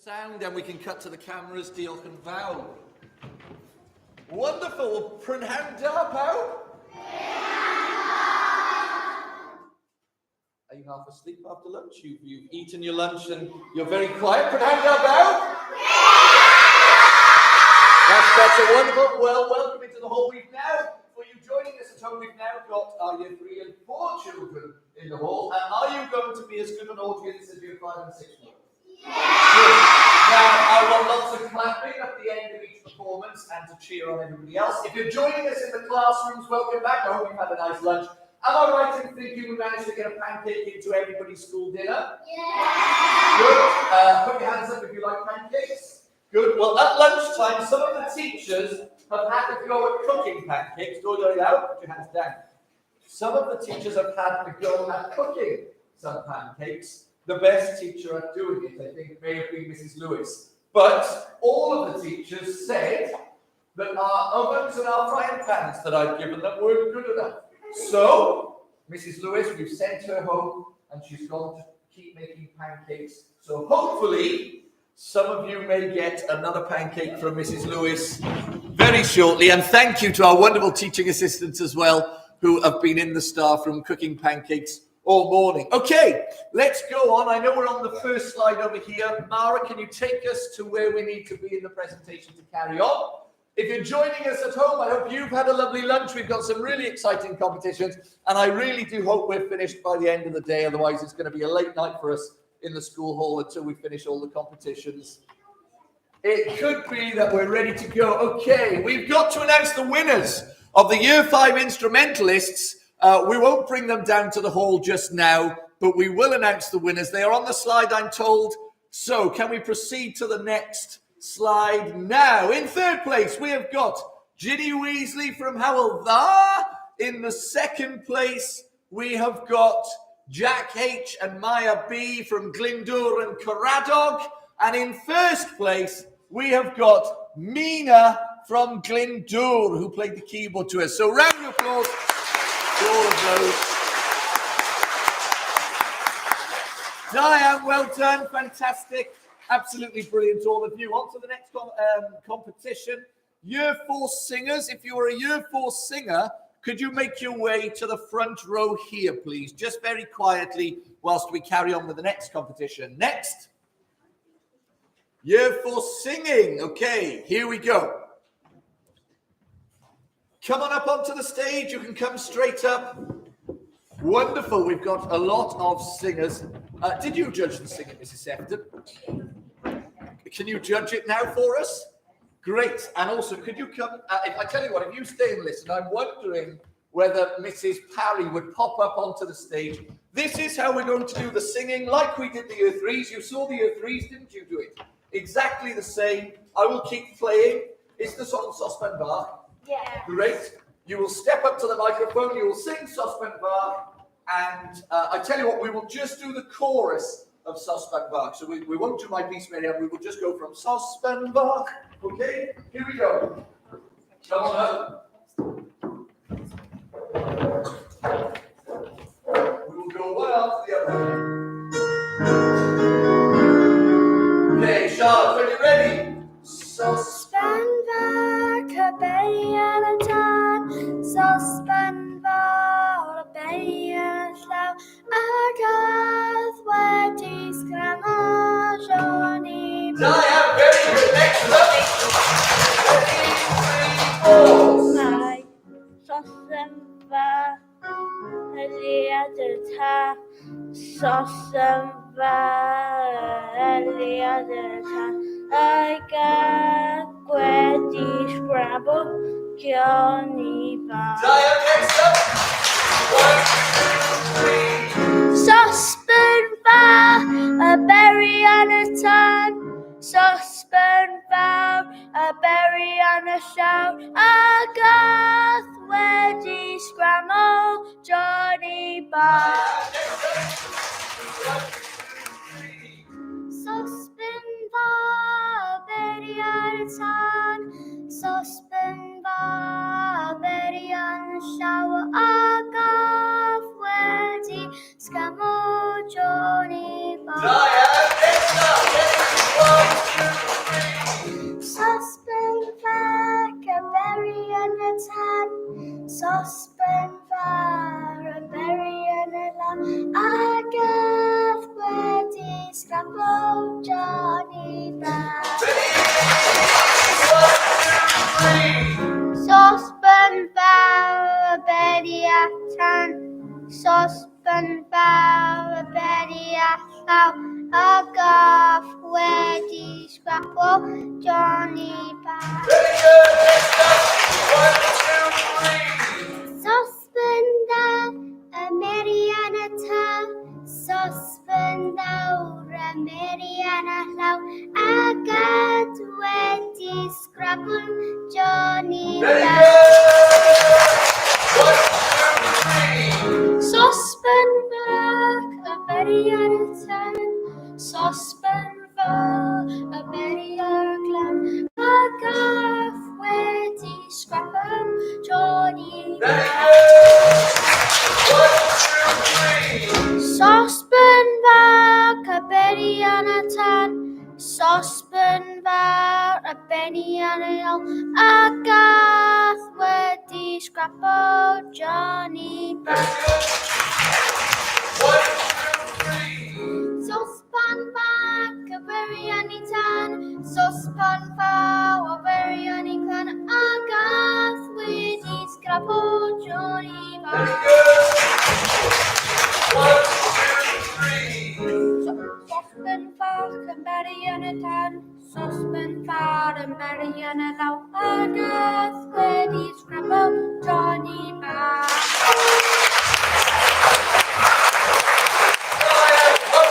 sound, and we can cut to the cameras. Diolch yn fawr. Wonderful. Prynhawn da, pawb? Are you half asleep after lunch? You've eaten your lunch and you're very quiet. Prynhawn da, pawb? That's a wonderful. Well, welcome into the hall. We've now, for you joining us at home, we've now got our year 3 and 4 children in the hall. And are you going to be as good an audience as year 5 and 6 were? Good. Now, I want lots of clapping at the end of each performance and to cheer on everybody else. If you're joining us in the classrooms, welcome back. I hope you've had a nice lunch. Am I right in thinking we managed to get a pancake into everybody's school dinner? Yeah. Good. Put your hands up if you like pancakes. Good. Well, at lunchtime, some of the teachers have had to go at cooking pancakes. Go it out. Put your hands down. Some of the teachers have had to go at cooking some pancakes. The best teacher at doing it, I think, may have been Mrs. Lewis. But all of the teachers said that our ovens and our frying pans that I'd given them weren't good enough. So, Mrs. Lewis, we've sent her home and she's going to keep making pancakes. So hopefully, some of you may get another pancake from Mrs. Lewis very shortly. And thank you to our wonderful teaching assistants as well, who have been in the staff room cooking pancakes all morning. Okay, let's go on. I know we're on the first slide over here. Mara, can you take us to where we need to be in the presentation to carry on? If you're joining us at home, I hope you've had a lovely lunch. We've got some really exciting competitions, and I really do hope we're finished by the end of the day. Otherwise, it's going to be a late night for us in the school hall until we finish all the competitions. It could be that we're ready to go. Okay, we've got to announce the winners of the Year 5 instrumentalists. We won't bring them down to the hall just now, but we will announce the winners. They are on the slide, I'm told. So can we proceed to the next slide now? In third place, we have got Ginny Weasley from Howell Dda. In the second place, we have got Jack H. and Maya B. from Glyndŵr and Caradog. And in first place, we have got Mina from Glyndŵr, who played the keyboard to us. So round of applause. All of those. Diane, well done, fantastic, absolutely brilliant, all of you. On to the next competition. Year 4 singers. If you are a Year 4 singer, could you make your way to the front row here, please? Just very quietly whilst we carry on with the next competition. Next. Year 4 singing. Okay, here we go. Come on up onto the stage. You can come straight up. Wonderful. We've got a lot of singers. Did you judge the singing, Mrs. Sefton? Can you judge it now for us? Great. And also, could you come? If I tell you what, if you stay and listen, I'm wondering whether Mrs. Parry would pop up onto the stage. This is how we're going to do the singing, like we did the Year 3s. You saw the Year 3s, didn't you do it? Exactly the same. I will keep playing. Is the song Sospen Bach? Yeah. Great. You will step up to the microphone, you will sing Sospen Bach, and I tell you what, we will just do the chorus of Sospen Bach. So we won't do My Peace, Mary, we will just go from Sospen Bach. Okay? Here we go. Come on up. We will go one after the other. Okay, Charlotte, when you're ready. Sospen Bach, a bay and a tan. Sospen Bach, a bay and a llaw. Agadd wedi sgramo Johnny. Diane, very good. Next up. Mae Sospen Bach, Eliad y ta. Sospen Bach, Eliad y ta. Agadd wedi sgramo Johnny Bach. Diane, next up. 1, 2, 3. Sospen Bach, a berry and a tan. Sospen Bach, a berry and a llaw. Agadd wedi sgramo Johnny Bach. Sospen Bach, berry and a tan. Sospen Bach, berry and a llaw. Agadd wedi sgramo Johnny Bach. Diane, next up. Johnny Bell. Ready? 1, 2, 3. Saucepan fawr beriatan, saucepan fawr beriatan, agaf wedi scrapple Johnny Bell. Very good. Next up. 1, 2, 3. Saucepan fawr beriatan, saucepan fawr beriatan, agaf wedi scrapple Johnny Very Bell. good. 1, 2, 3. Saucepan fawr beriatan, saucepan fawr beriatan, agaf wedi scrapple Johnny Very Bell. good. 1, 2, 3. Saucepan fawr beriatan, saucepan fawr beriatan, agaf wedi scrapple Johnny Bell. 1, 2, 3. Saucepan fawr beriatan, saucepan fawr beriatan, agaf wedi scrapple Johnny Very Bell. good. 1, 2, 3. Saucepan fawr beriatan, saucepan fawr beriatan, agaf wedi scrapple Johnny Bell.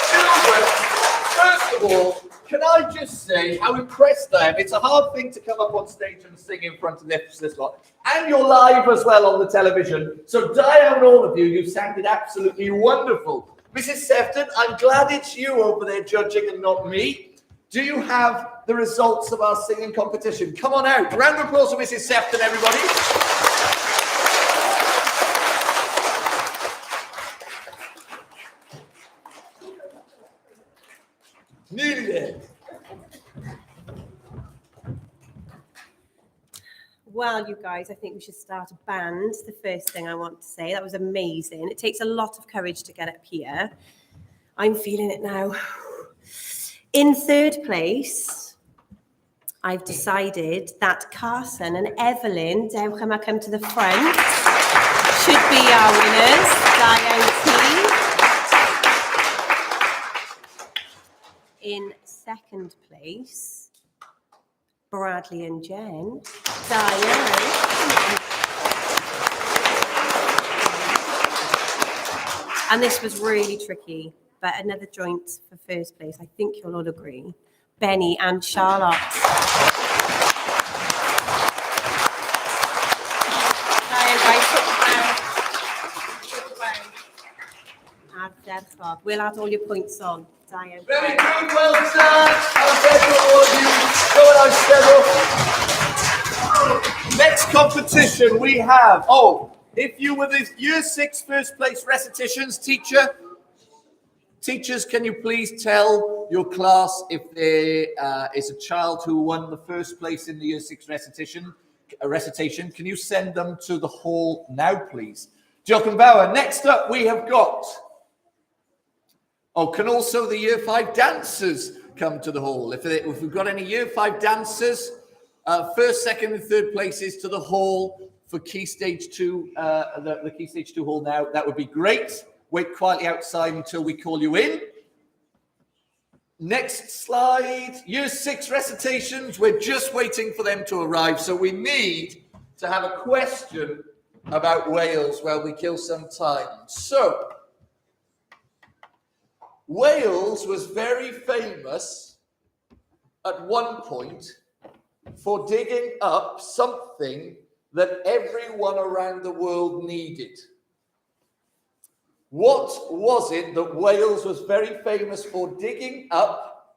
Children, first of all, can I just say how impressed I am? It's a hard thing to come up on stage and sing in front of this lot. And you're live as well on the television. So Diane and all of you, you sounded absolutely wonderful. Mrs. Sefton, I'm glad it's you over there judging and not me. Do you have the results of our singing competition? Come on out. Round of applause for Mrs. Sefton, everybody. Nearly there. Well, you guys, I think we should start a band. The first thing I want to say, that was amazing. It takes a lot of courage to get up here. I'm feeling it now. In third place, I've decided that Carson and Evelyn, dewch yma, come to the front, should be our winners. Diane T. In second place, Bradley and Jen. Diane. And this was really tricky, but another joint for first place. I think you'll all agree. Benny and Charlotte. Diane, guys, put Eisteddfod. We'll add all your points on. Diane. Very good, well done. Eisteddfod, all of you. Go on, Eisteddfod. Next competition we have. Oh, if you were the Year 6 first place recitations teacher, teachers, can you please tell your class if there is a child who won the first place in the Year 6 recitation? Can you send them to the hall now, please? Jochen Bauer. Next up, we have got. Oh, can also the Year 5 dancers come to the hall? If we've got any Year 5 dancers, first, second, and third places to the hall for Key Stage 2, the Key Stage 2 hall now, that would be great. Wait quietly outside until we call you in. Next slide, Year 6 recitations. We're just waiting for them to arrive. So we need to have a question about Wales while we kill some time. So, Wales was very famous at one point for digging up something that everyone around the world needed. What was it that Wales was very famous for digging up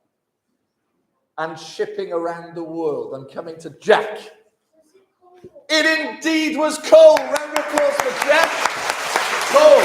and shipping around the world? I'm coming to Jack. It indeed was coal. Round of applause for Jack. Coal.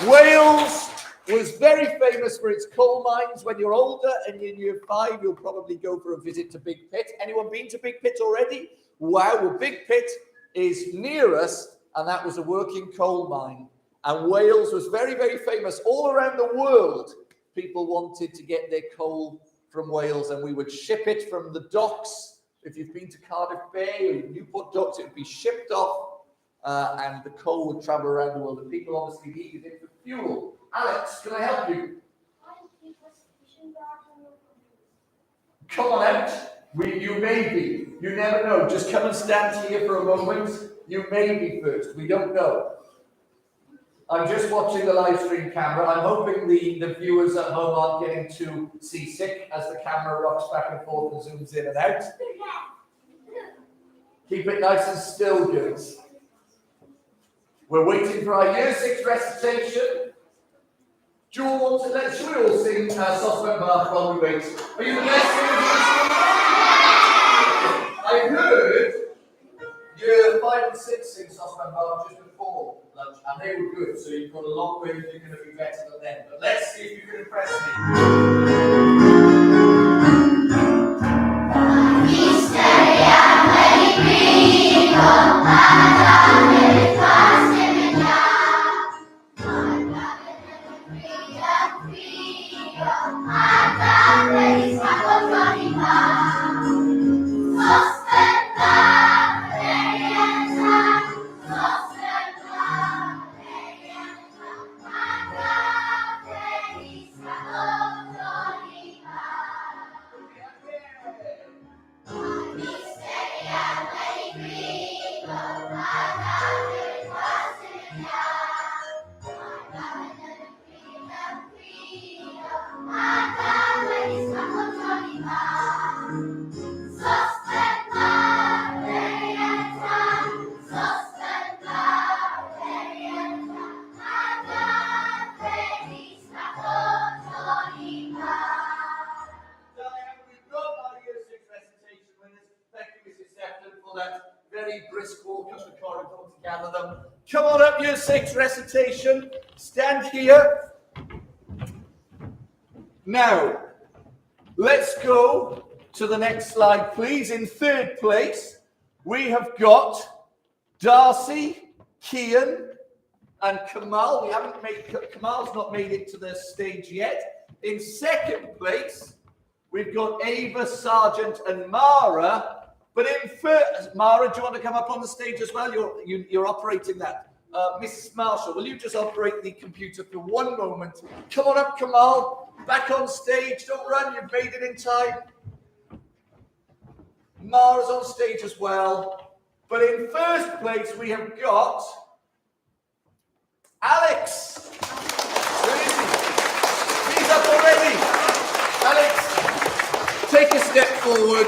Wales was very famous for its coal mines. When you're older and in Year 5, you'll probably go for a visit to Big Pit. Anyone been to Big Pit already? Wow, well, Big Pit is near us, and that was a working coal mine. And Wales was very, very famous all around the world people wanted to get their coal from Wales, and we would ship it from the docks. If you've been to Cardiff Bay or Newport docks, it would be shipped off, and the coal would travel around the world. And people obviously needed it for fuel. Alex, can I help you? Come on out. You may be. You never know. Just come and stand here for a moment. You may be first. We don't know. I'm just watching the live stream camera. I'm hoping the viewers at home aren't getting too seasick as the camera rocks back and forth and zooms in and out. Keep it nice and still, girls. We're waiting for our Year 6 recitation. Should we all sing Sosman Bach while we wait? Are you listening? I heard Year 5 and 6 sing Sosman Bach just before lunch, and they were good, so you've got a long way if you're going to be better than them. But let's see if you can impress Come on up, Year 6 recitation. Stand here. Now, let's go to the next slide, please. In third place, we have got Darcy, Kian, and Kamal. Kamal's not made it to the stage yet. In second place, we've got Ava, Sargent, and Mara. But in first, Mara, do you want to come up on the stage as well? You're operating that. Mrs. Marshall, will you just operate the computer for one moment? Come on up, Kamal. Back on stage. Don't run. You've made it in time. Mara's on stage as well. But in first place, we have got Alex. Where is he? He's up already. Alex, take a step forward.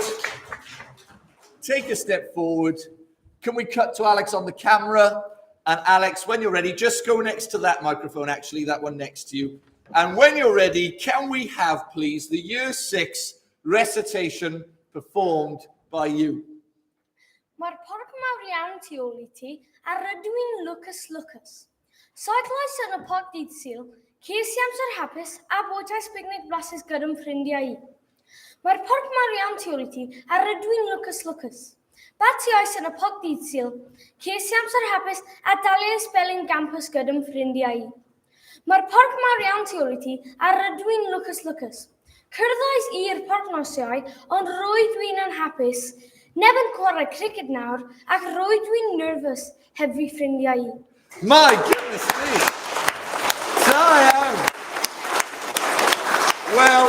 Take a step forward. Can we cut to Alex on the camera? And Alex, when you're ready, just go next to that microphone, actually, that one next to you. And when you're ready, can we have, please, the Year 6 recitation performed by you? Mae'r porc mawr iawn tu ôl I ti, a rydw i'n Lucas. Saiglais yn y porc dydd Sul, ces I amser hapus a bwydais bicnic blasus gyda'n ffrindiau I. Mae'r porc mawr iawn tu ôl I ti, a rydw i'n Lucas. Bat I oes yn y porc dydd Sul, ces I amser hapus a daliau spelling campus gyda'n ffrindiau I. Mae'r porc mawr iawn tu ôl I ti, a rydw i'n Lucas. Cyrddais i'r porc nosiau, ond roedd dwi'n yn hapus. Neb yn chwarae cricket nawr, ac roedd dwi'n nervous heb fi ffrindiau I. My goodness me! Da iawn! Well,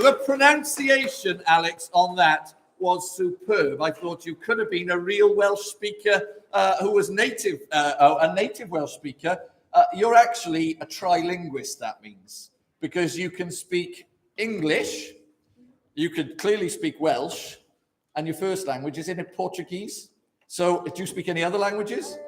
the pronunciation, Alex, on that was superb. I thought you could have been a real Welsh speaker who was a native Welsh speaker. You're actually a trilinguist, that means, because you can speak English, you could clearly speak Welsh, and your first language is in Portuguese. So, do you speak any other languages?